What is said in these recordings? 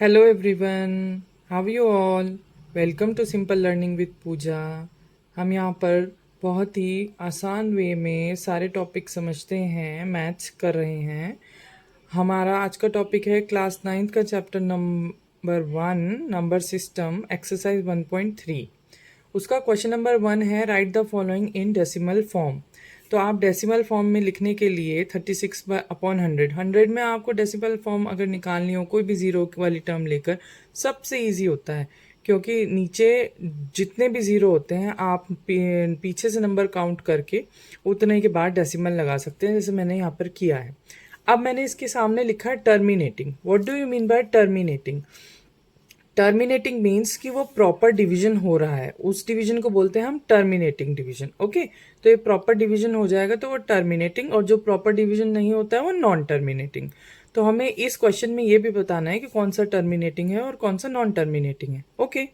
Hello everyone, how are you all? Welcome to simple learning with Pooja. हम यहाँ पर बहुत ही आसान वे में सारे टॉपिक समझते हैं, मैथ्स कर रहे हैं। हमारा आज का टॉपिक है क्लास 9th का chapter number 1 number system exercise 1.3। उसका क्वेश्चन नंबर 1 है right the following in decimal form. तो आप डेसिमल फॉर्म में लिखने के लिए 36/100 100 में आपको डेसिमल फॉर्म अगर निकालनी हो कोई भी ज़ीरो वाली टर्म लेकर सबसे इजी होता है, क्योंकि नीचे जितने भी ज़ीरो होते हैं आप पीछे से नंबर काउंट करके उतने के बाद डेसिमल लगा सकते हैं, जैसे मैंने यहाँ पर किया है। अब मैंने इसके सामने लिखा है terminating. What do you mean by terminating? Terminating means कि वो प्रॉपर डिवीजन हो रहा है, उस डिवीजन को बोलते हैं हम टर्मिनेटिंग डिवीजन। ओके, तो ये प्रॉपर डिवीजन हो जाएगा तो वो टर्मिनेटिंग, और जो प्रॉपर डिवीजन नहीं होता है वो नॉन टर्मिनेटिंग। तो हमें इस क्वेश्चन में ये भी बताना है कि कौन सा टर्मिनेटिंग है और कौन सा नॉन टर्मिनेटिंग है। ओके,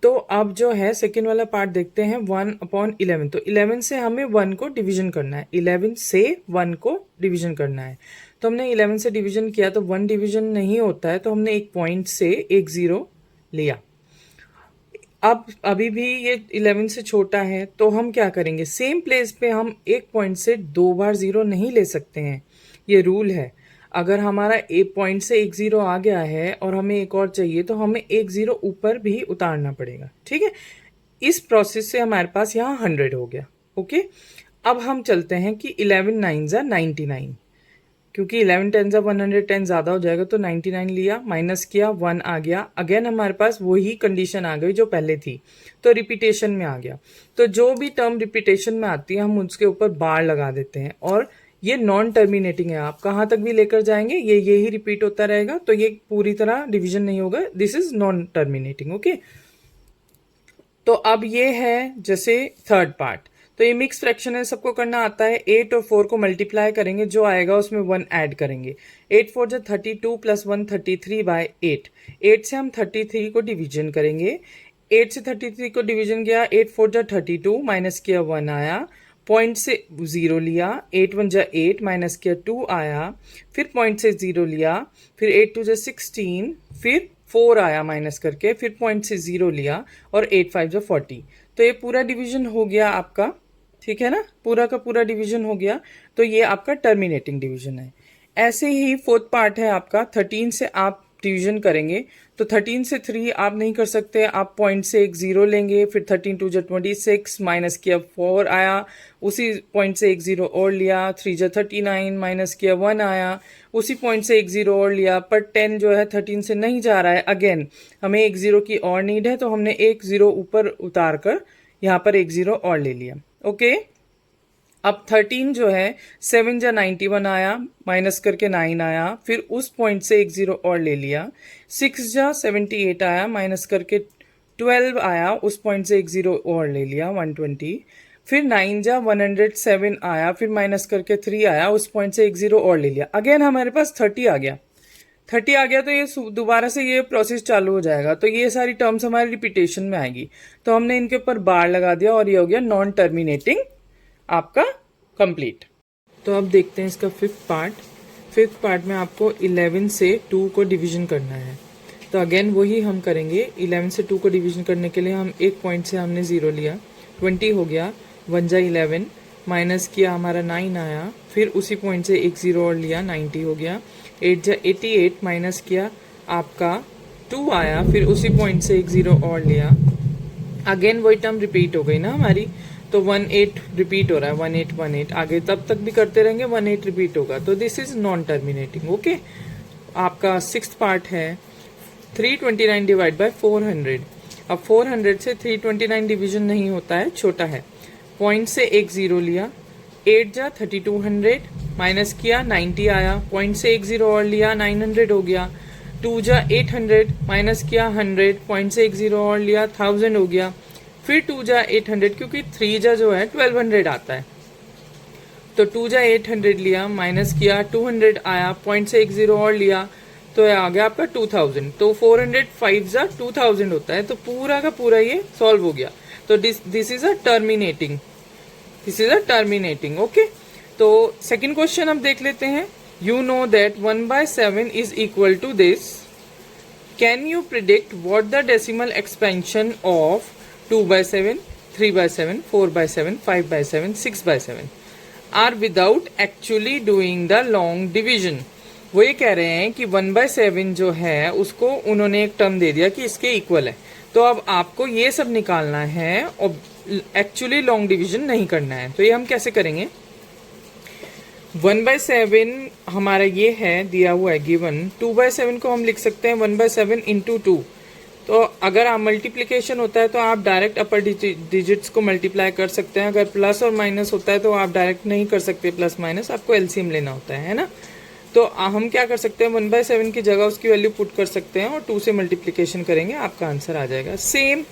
तो अब जो है सेकेंड वाला पार्ट देखते हैं 1/11। तो 11 से हमें 1 को डिवीजन करना है, 11 से 1 को डिवीजन करना है। तो हमने 11 से डिवीजन किया तो 1 डिवीजन नहीं होता है, तो हमने एक पॉइंट से एक ज़ीरो लिया। अब अभी भी ये 11 से छोटा है तो हम क्या करेंगे, सेम प्लेस पे हम एक पॉइंट से दो बार ज़ीरो नहीं ले सकते हैं, ये रूल है। अगर हमारा एक पॉइंट से एक ज़ीरो आ गया है और हमें एक और चाहिए तो हमें एक ज़ीरो ऊपर भी उतारना पड़ेगा। ठीक है, इस प्रोसेस से हमारे पास यहाँ 100 हो गया। ओके, अब हम चलते हैं कि 11 9 ज़ा 99, क्योंकि 11 10 ज़ा 110 ज़्यादा हो जाएगा, तो 99 लिया, माइनस किया, 1 आ गया। अगेन हमारे पास वही कंडीशन आ गई जो पहले थी, तो रिपीटेशन में आ गया। तो जो भी टर्म रिपीटेशन में आती है हम उसके ऊपर बार लगा देते हैं, और ये नॉन टर्मिनेटिंग है। आप कहाँ तक भी लेकर जाएंगे ये यही रिपीट होता रहेगा, तो ये पूरी तरह डिवीजन नहीं होगा, this is non terminating. Okay, तो अब ये है जैसे थर्ड पार्ट। तो ये मिक्स फ्रैक्शन है, सबको करना आता है। 8 और 4 को मल्टीप्लाई करेंगे, जो आएगा उसमें 1 ऐड करेंगे। 8 4 जो 32 प्लस 1 33/8। 8 से हम 33 को डिवीजन करेंगे। 8 से 33 को डिवीजन किया, 8 4 जो 32, माइनस किया 1 आया, पॉइंट से ज़ीरो लिया, 8 1 जा 8, माइनस किया 2 आया, फिर पॉइंट से ज़ीरो लिया, फिर 8 2 जा 16, फिर 4 आया माइनस करके, फिर पॉइंट से ज़ीरो लिया, और 8 5 जा 40। तो ये पूरा डिवीजन हो गया आपका, ठीक है ना, पूरा का पूरा डिवीजन हो गया। तो ये आपका टर्मिनेटिंग डिवीजन है। ऐसे ही फोर्थ पार्ट है आपका, 13 से आप डिवीजन करेंगे, तो 13 से 3 आप नहीं कर सकते, आप पॉइंट से एक ज़ीरो लेंगे, फिर 13 2 जा 26, माइनस किया 4 आया, उसी पॉइंट से एक ज़ीरो और लिया, 3 जा 39, माइनस किया 1 आया, उसी पॉइंट से एक ज़ीरो और लिया, पर 10 जो है 13 से नहीं जा रहा है, अगेन हमें एक ज़ीरो की और नीड है, तो हमने एक ज़ीरो ऊपर उतार कर यहाँ पर एक ज़ीरो और ले लिया। ओके, अब 13 जो है 7 जा 91 आया, माइनस करके 9 आया, फिर उस पॉइंट से एक ज़ीरो और ले लिया। 6 जा 78 आया, माइनस करके 12 आया, उस पॉइंट से एक ज़ीरो और ले लिया 120। फिर 9 जा 107 आया, फिर माइनस करके 3 आया, उस पॉइंट से एक ज़ीरो और ले लिया। अगेन हमारे पास 30 आ गया। 30 आ गया तो ये दोबारा से ये प्रोसेस चालू हो जाएगा, तो ये सारी टर्म्स हमारी रिपीटेशन में आएगी। तो हमने इनके ऊपर बार लगा दिया और ये हो गया नॉन टर्मिनेटिंग आपका कंप्लीट। तो अब देखते हैं इसका फिफ्थ पार्ट। फिफ्थ पार्ट में आपको 11 से 2 को डिवीजन करना है। तो अगेन वही हम करेंगे। 11 से 2 को डिवीजन करने के लिए हम एक पॉइंट से हमने ज़ीरो लिया, 20 हो गया, 1 जा 11, माइनस किया हमारा 9 आया, फिर उसी पॉइंट से एक ज़ीरो और लिया, 90 हो गया। 8 जा 88, माइनस किया आपका 2 आया, फिर उसी पॉइंट से एक ज़ीरो और लिया। अगेन वही टर्म रिपीट हो गई ना हमारी, तो 18 रिपीट हो रहा है, 18 आगे तब तक भी करते रहेंगे, 18 रिपीट होगा, तो this is non terminating. Okay, आपका सिक्स्थ पार्ट है 329 डिवाइड बाय 400। अब 400 से 329 डिवीजन नहीं होता है, छोटा है। पॉइंट से एक ज़ीरो लिया, 8 जा 3200, माइनस किया 90 आया, पॉइंट से एक ज़ीरो और लिया, 900 हो गया। 2 जा 800, माइनस किया 100, पॉइंट से एक ज़ीरो और लिया, 1000 हो गया। फिर 2 जा 800, क्योंकि 3 जा जो है 1200 आता है, तो 2 जा 800 लिया, माइनस किया 200 आया, पॉइंट से एक ज़ीरो और लिया, तो आ गया आपका 2000। तो 400 5 जा 2000 होता है, तो पूरा का पूरा ये सॉल्व हो गया। तो this is a terminating, this is a terminating. Okay, तो सेकेंड क्वेश्चन अब देख लेते हैं। You know that 1/7 is equal to this. Can you predict what the decimal expansion of 2/7, 3/7, 4/7, 5/7, 6/7 are without actually doing the long division. वो ये कह रहे हैं कि 1/7 जो है उसको उन्होंने एक टर्म दे दिया कि इसके इक्वल है, तो अब आपको ये सब निकालना है और एक्चुअली लॉन्ग डिवीजन नहीं करना है। तो ये हम कैसे करेंगे? 1/7 हमारा ये है दिया हुआ है गिवन, 2/7 को हम लिख सकते हैं 1/7 इंटू 2। तो अगर आप मल्टीप्लीकेशन होता है तो आप डायरेक्ट अपर डिजिट्स को मल्टीप्लाई कर सकते हैं, अगर प्लस और माइनस होता है तो आप डायरेक्ट नहीं कर सकते प्लस माइनस, आपको एलसीएम लेना होता है ना। तो हम क्या कर सकते हैं, 1/7 की जगह उसकी वैल्यू पुट कर सकते हैं और 2 से मल्टीप्लीकेशन करेंगे, आपका आंसर आ जाएगा। सेम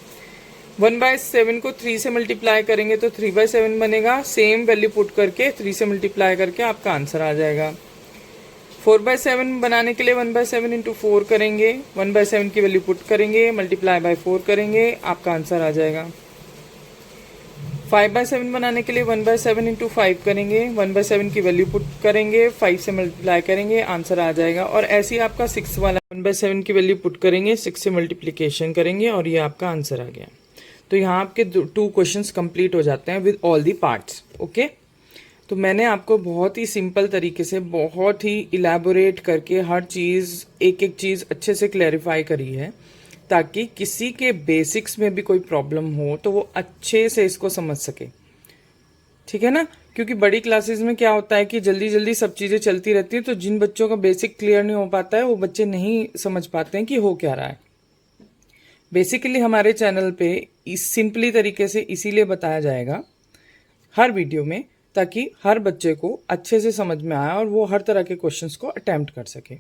1/7 को 3 से मल्टीप्लाई करेंगे तो 3/7 बनेगा, सेम वैल्यू पुट करके 3 से मल्टीप्लाई करके आपका आंसर आ जाएगा। 4/7 बनाने के लिए 1/7 इंटू 4 करेंगे, 1/7 की वैल्यू पुट करेंगे, मल्टीप्लाई बाय 4 करेंगे, आपका आंसर आ जाएगा। 5/7 बनाने के लिए 1/7 इंटू 5 करेंगे, 1/7 की वैल्यू पुट करेंगे, 5 से मल्टीप्लाई करेंगे, आंसर आ जाएगा। और ऐसे ही आपका 6 वाला 1/7 की वैल्यू पुट करेंगे, 6 से मल्टीप्लीकेशन करेंगे और ये आपका आंसर आ गया। तो यहाँ आपके 2 क्वेश्चंस कंप्लीट हो जाते हैं with all the parts. Okay, तो मैंने आपको बहुत ही सिंपल तरीके से, बहुत ही इलेबोरेट करके हर चीज़, एक एक चीज़ अच्छे से क्लैरिफाई करी है, ताकि किसी के बेसिक्स में भी कोई प्रॉब्लम हो तो वो अच्छे से इसको समझ सके। ठीक है ना, क्योंकि बड़ी क्लासेस में क्या होता है कि जल्दी जल्दी सब चीज़ें चलती रहती है, तो जिन बच्चों का बेसिक क्लियर नहीं हो पाता है वो बच्चे नहीं समझ पाते हैं कि हो क्या रहा है। बेसिकली हमारे चैनल पे इस सिंपली तरीके से इसीलिए बताया जाएगा हर वीडियो में, ताकि हर बच्चे को अच्छे से समझ में आए और वो हर तरह के क्वेश्चंस को अटेम्प्ट कर सके।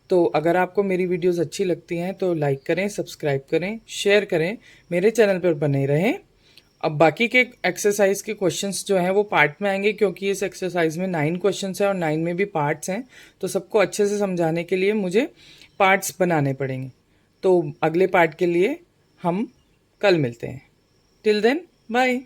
तो अगर आपको मेरी वीडियोस अच्छी लगती हैं तो लाइक करें, सब्सक्राइब करें, शेयर करें, मेरे चैनल पर बने रहें। अब बाकी के एक्सरसाइज के क्वेश्चंस जो हैं वो पार्ट में आएंगे, क्योंकि इस एक्सरसाइज में 9 क्वेश्चंस हैं और 9 में भी पार्ट्स हैं, तो सबको अच्छे से समझाने के लिए मुझे पार्ट्स बनाने पड़ेंगे। तो अगले पार्ट के लिए हम कल मिलते हैं। Till then bye.